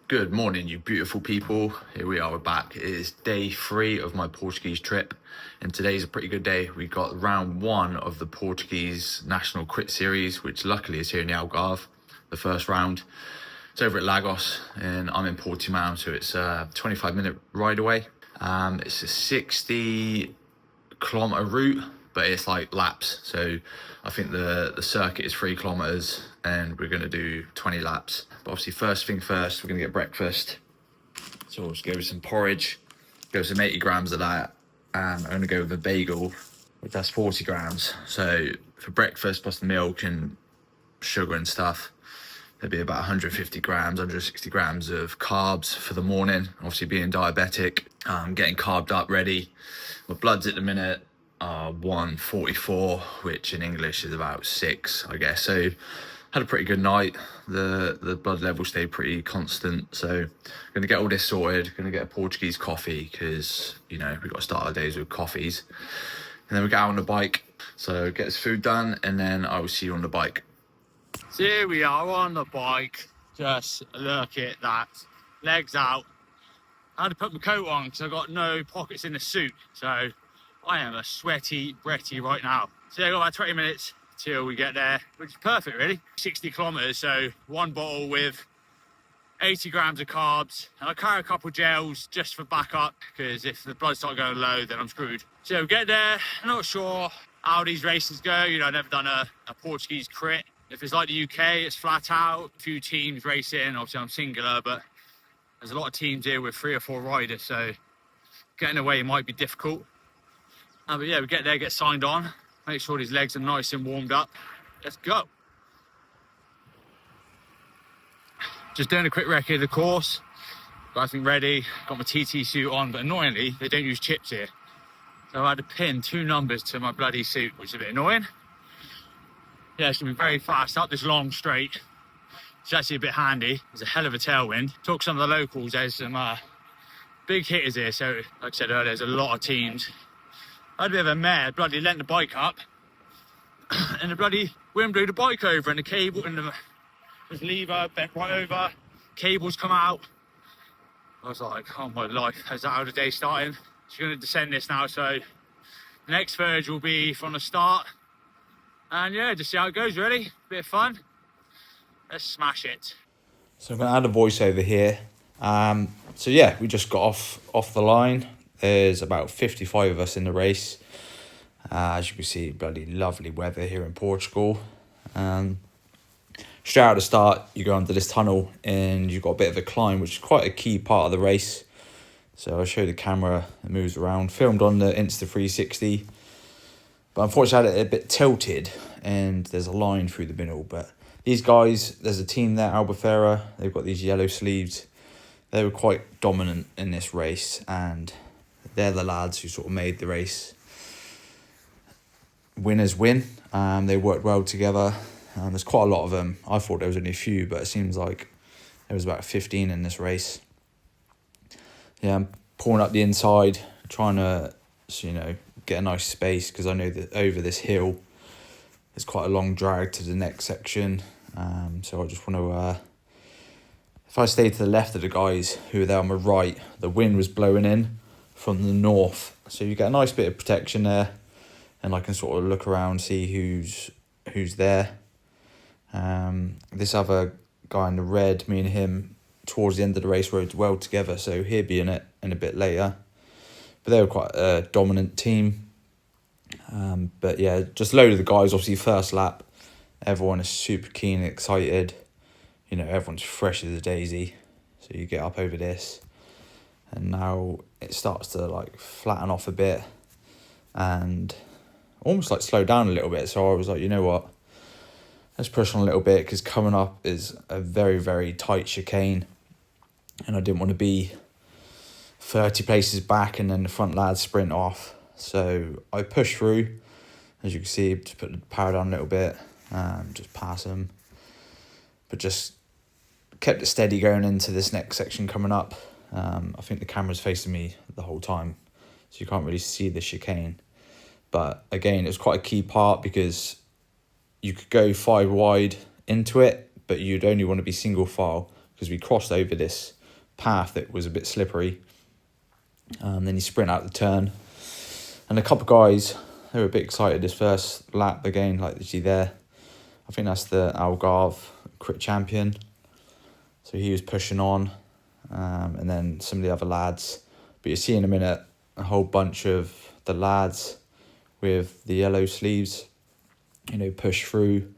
Good morning, you beautiful people. Here we are, we're back. It is day 3 of my Portuguese trip, and today's a pretty good day. We got round 1 of the Portuguese National Crit Series, which luckily is here in the Algarve, the first round. It's over at Lagos, and I'm in Portimao, so it's a 25-minute ride away. It's a 60-kilometre route, but it's like laps. So I think the circuit is 3 kilometers and we're going to do 20 laps. But obviously, first thing first, we're going to get breakfast. So we'll just go with some porridge, go with some 80 grams of that, and I'm going to go with a bagel, which has 40 grams. So for breakfast plus the milk and sugar and stuff, there'd be about 150 grams, 160 grams of carbs for the morning. Obviously, being diabetic, getting carved up ready. My blood's at the minute 144, which in English is about 6, I guess. So had a pretty good night. The blood level stayed pretty constant. So going to get all this sorted. Going to get a Portuguese coffee because, you know, we've got to start our days with coffees. And then we get out on the bike. So get this food done and then I will see you on the bike. So here we are on the bike. Just look at that. Legs out. I had to put my coat on because I've got no pockets in the suit. So I am a sweaty Bretty right now. So I've got about 20 minutes till we get there, which is perfect really. 60 kilometers, so 1 bottle with 80 grams of carbs. And I carry a couple of gels just for backup, because if the blood starts going low, then I'm screwed. So we get there, I'm not sure how these races go. You know, I've never done a Portuguese crit. If it's like the UK, it's flat out. A few teams racing, obviously I'm singular, but there's a lot of teams here with 3 or 4 riders, so getting away might be difficult. But yeah, we get there, get signed on, make sure these legs are nice and warmed up. Let's go. Just doing a quick recce of the course. Got everything ready, got my TT suit on, but annoyingly, they don't use chips here. So I had to pin 2 numbers to my bloody suit, which is a bit annoying. Yeah, it's gonna be very fast up this long straight. It's actually a bit handy. There's a hell of a tailwind. Talk to some of the locals, there's some big hitters here. So like I said earlier, there's a lot of teams. I had a bit of a mare, bloody lent the bike up, and the bloody wind blew the bike over, and the cable and the lever bent right over, cables come out. I was like, oh my life, is that how the day starting? She's going to descend this now, so the next verge will be from the start. And yeah, just see how it goes really, bit of fun. Let's smash it. So I'm going to add a voiceover here. So yeah, we just got off the line. There's about 55 of us in the race. As you can see, bloody lovely weather here in Portugal. Straight out the start, you go under this tunnel and you've got a bit of a climb, which is quite a key part of the race. So I'll show the camera, it moves around. Filmed on the Insta360. But unfortunately, I had it a bit tilted and there's a line through the middle. But these guys, there's a team there, Albufeira. They've got these yellow sleeves. They were quite dominant in this race, and they're the lads who sort of made the race. Winners win. They worked well together. There's quite a lot of them. I thought there was only a few, but it seems like there was about 15 in this race. Yeah, I'm pulling up the inside, trying to, you know, get a nice space, because I know that over this hill there's quite a long drag to the next section. So I just want to, if I stay to the left of the guys who are there on my right, the wind was blowing in from the north, so you get a nice bit of protection there, and I can sort of look around, see who's there. This other guy in the red, me and him towards the end of the race rode well together, so he'll be in it in a bit later. But they were quite a dominant team. But yeah, just load of the guys. Obviously, first lap, everyone is super keen and excited. You know, everyone's fresh as a daisy. So you get up over this, and now it starts to like flatten off a bit and almost like slow down a little bit. So I was like, you know what, let's push on a little bit, because coming up is a very, very tight chicane, and I didn't want to be 30 places back and then the front lads sprint off. So I pushed through, as you can see, just put the power down a little bit, just pass them, but just kept it steady going into this next section coming up. I think the camera's facing me the whole time, so you can't really see the chicane. But again, it was quite a key part, because you could go 5 wide into it, but you'd only want to be single file, because we crossed over this path that was a bit slippery. Then you sprint out the turn. And a couple of guys, they were a bit excited this first lap again, like you see there. I think that's the Algarve crit champion. So he was pushing on, and then some of the other lads. But you see in a minute a whole bunch of the lads with the yellow sleeves, push through.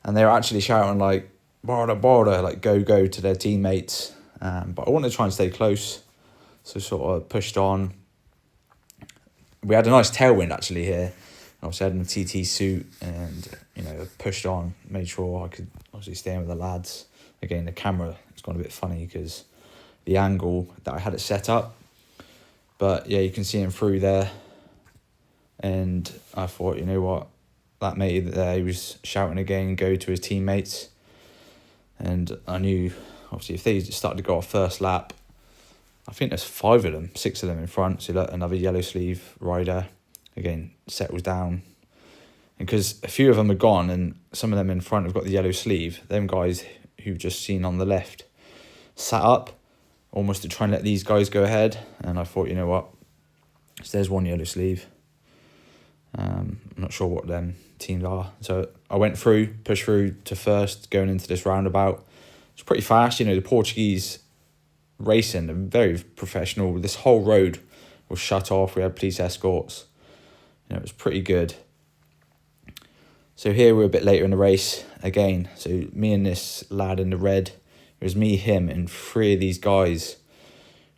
And they were actually shouting like, border, border, like go, go to their teammates. But I wanted to try and stay close. So sort of pushed on. We had a nice tailwind actually here. Obviously I had my TT suit and, pushed on, made sure I could obviously stay in with the lads. Again, the camera, it's gone a bit funny because the angle that I had it set up. But yeah, you can see him through there. And I thought, you know what, that mate there, he was shouting again, go to his teammates. And I knew, obviously, if they started to go off first lap, I think there's 5 of them, 6 of them in front. So look, another yellow sleeve rider, again, settles down. And because a few of them are gone and some of them in front have got the yellow sleeve, them guys who've just seen on the left sat up almost to try and let these guys go ahead. And I thought, you know what, so there's one yellow sleeve. I'm not sure what them teams are. So I went through, pushed through to first, going into this roundabout. It's pretty fast, the Portuguese racing, they're very professional. This whole road was shut off. We had police escorts. It was pretty good. So here we're a bit later in the race again. So me and this lad in the red, it was me, him, and 3 of these guys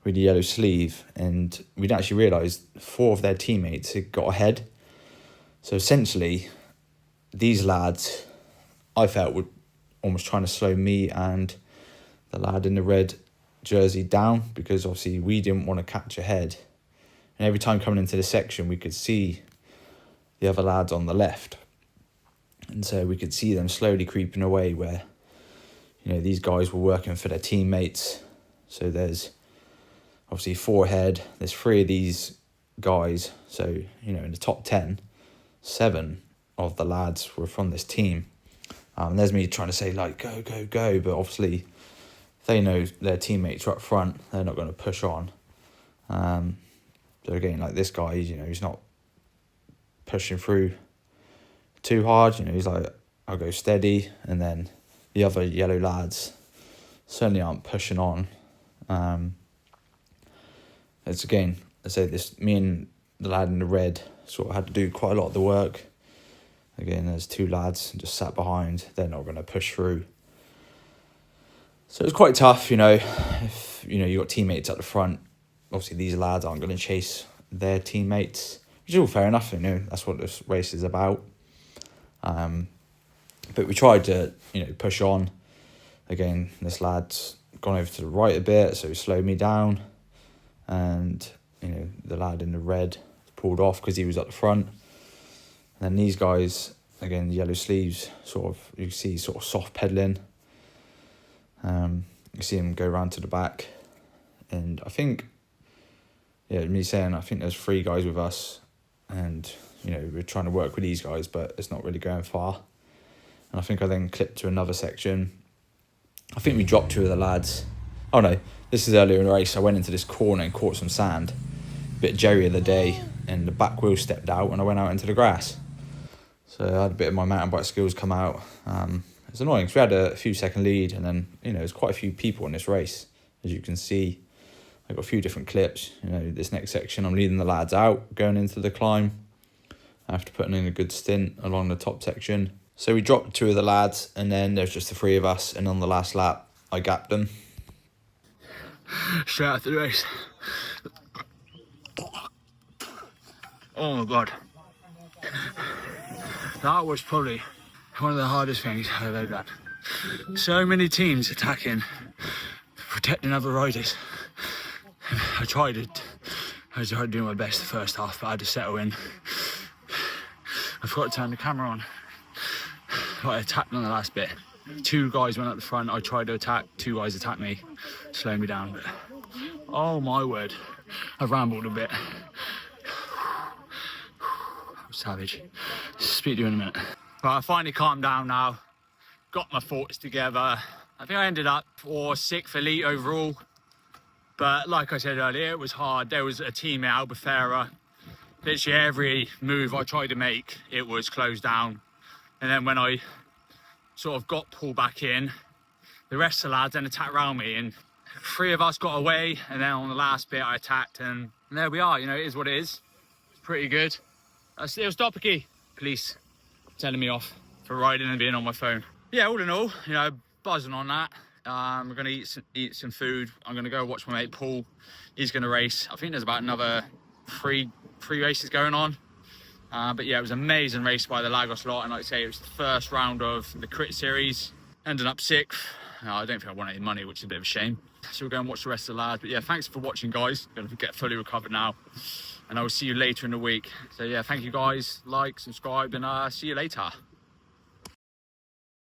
with the yellow sleeve. And we'd actually realised 4 of their teammates had got ahead. So essentially, these lads, I felt, were almost trying to slow me and the lad in the red jersey down, because obviously we didn't want to catch ahead. And every time coming into the section, we could see the other lads on the left. And so we could see them slowly creeping away where, these guys were working for their teammates. So there's obviously 4 ahead. There's 3 of these guys. So, in the top 10, 7 of the lads were from this team. And there's me trying to say, like, go, go, go. But obviously, they know their teammates are up front. They're not going to push on. So again, like this guy, he's not pushing through too hard. He's like, I'll go steady. And then the other yellow lads certainly aren't pushing on. It's again, I say this, me and the lad in the red sort of had to do quite a lot of the work. Again, there's 2 lads just sat behind. They're not going to push through. So it's quite tough, if, you got teammates at the front. Obviously, these lads aren't going to chase their teammates, which is all fair enough, that's what this race is about. But we tried to, push on. Again, this lad's gone over to the right a bit, so he slowed me down. And, the lad in the red pulled off because he was at the front. And then these guys, again, yellow sleeves, you see soft pedalling. You see him go round to the back. And I think, I think there's 3 guys with us. And, we're trying to work with these guys, but it's not really going far. And I think I then clipped to another section. I think we dropped 2 of the lads. Oh no, this is earlier in the race. I went into this corner and caught some sand. Bit Jerry of the day. And the back wheel stepped out and I went out into the grass. So I had a bit of my mountain bike skills come out. It's annoying because we had a few second lead and then, there's quite a few people in this race. As you can see, I've got a few different clips. This next section, I'm leading the lads out, going into the climb after putting in a good stint along the top section. So we dropped 2 of the lads and then there's just the 3 of us. And on the last lap, I gapped them. Straight after the race. Oh my God. That was probably one of the hardest things I've ever done. So many teams attacking, protecting other riders. I tried to do my best the first half, but I had to settle in. I forgot to turn the camera on. I attacked on the last bit. 2 guys went up the front. I tried to attack. 2 guys attacked me, slowed me down. But oh my word, I rambled a bit. Savage. Speak to you in a minute. But I finally calmed down now. Got my thoughts together. I think I ended up 6th elite overall. But like I said earlier, it was hard. There was a teammate, Albufera. Literally every move I tried to make, it was closed down. And then when I sort of got pulled back in, the rest of the lads then attacked around me, and 3 of us got away. And then on the last bit, I attacked, and there we are. You know, it is what it is. It's pretty good. It was Doppiki. Police telling me off for riding and being on my phone. Yeah, all in all, you know, buzzing on that. We're gonna eat some food. I'm gonna go watch my mate Paul. He's gonna race. I think there's about another three races going on. But yeah, it was an amazing race by the Lagos lot, and like I say, it was the first round of the crit series. Ended up 6th. I don't think I won any money, which is a bit of a shame. So we'll go and watch the rest of the lads. But yeah, thanks for watching, guys. I'm gonna get fully recovered now, and I will see you later in the week. So yeah, thank you guys. Like, subscribe, and see you later.